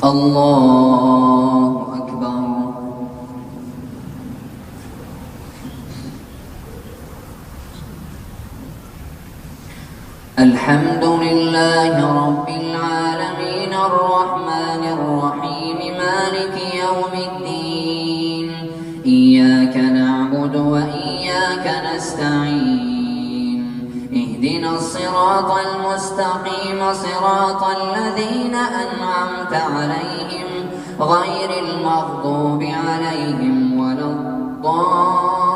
الله أكبر. الحمد لله رب العالمين الرحمن الرحيم مالك يوم الدين إياك نعبد وإياك نستعين اهدنا الصراط المستقيم صراط الذين أنعمت عليهم غير المغضوب عليهم ولا الضالين.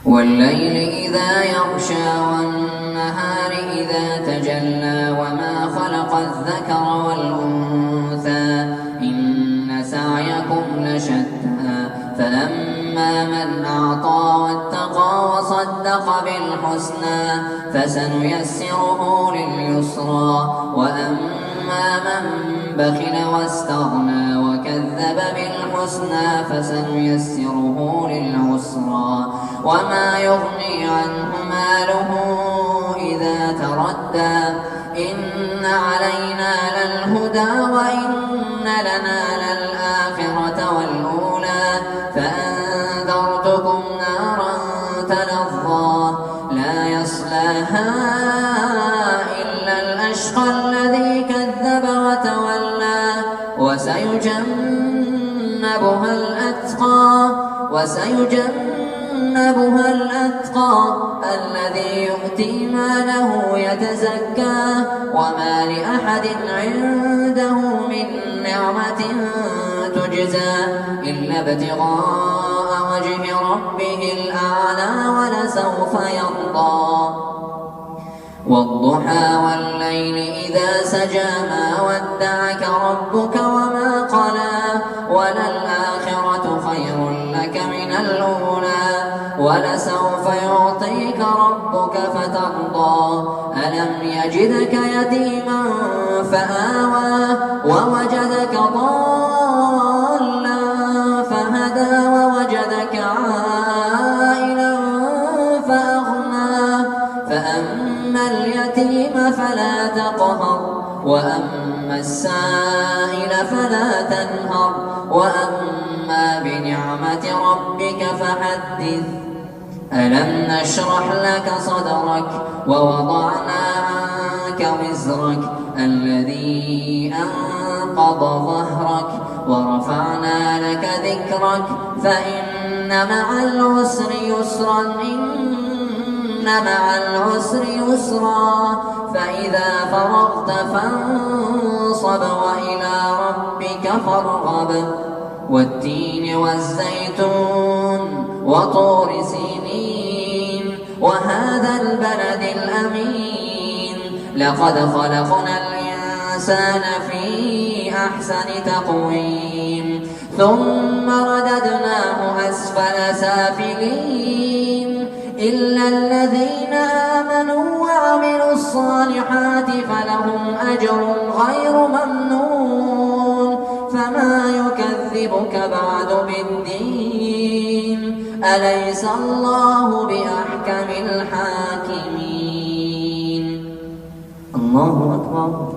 والليل إذا يغشى والنهار إذا تجلى وما خلق الذكر والأنثى إن سعيكم لشتى فأما من أعطى واتقى وصدق بالحسنى فسنيسره لليسرى وأما من بخل واستغنى وكذب بالحسنى فسنيسره للعسرى وما يغني عنه ماله إذا تردى إن علينا للهدى وإن لنا للآخرة والأولى فأنذرتكم نارا تلظى لا يصلاها إلا الأشقى الذي كذب وتولى وسيجنبها الأتقى الذي يؤتي ماله يتزكى وما لأحد عنده من نعمة تجزى إلا ابتغاء وجه ربه الأعلى ولسوف يرضى. والضحى والليل إذا سجى ما ودعك ربك وما قلى وللآخرة خير لك من الأولى ولسوف يعطيك ربك فترضى. ألم يجدك يتيما فآوى ووجدك ضالا فهدى ووجدك عائلا فأغنى فأما اليتيم فلا تقهر وأما السائل فلا تنهر وأما بنعمة ربك فحدث. ألم نشرح لك صدرك ووضعنا عنك وزرك الذي أنقض ظهرك ورفعنا لك ذكرك فإن مع العسر يسرا مع العسر يسرا فإذا فرغت فانصب وإلى ربك فارغب. والتين والزيتون وطور سينين وهذا البلد الأمين لقد خلقنا الإنسان في أحسن تقويم ثم رددناه أسفل سافلين إلا الذين آمنوا وعملوا الصالحات فلهم أجر غير ممنون. فما يكذبك بعد بالدين أليس الله بأحكم الحاكمين. الله أكبر.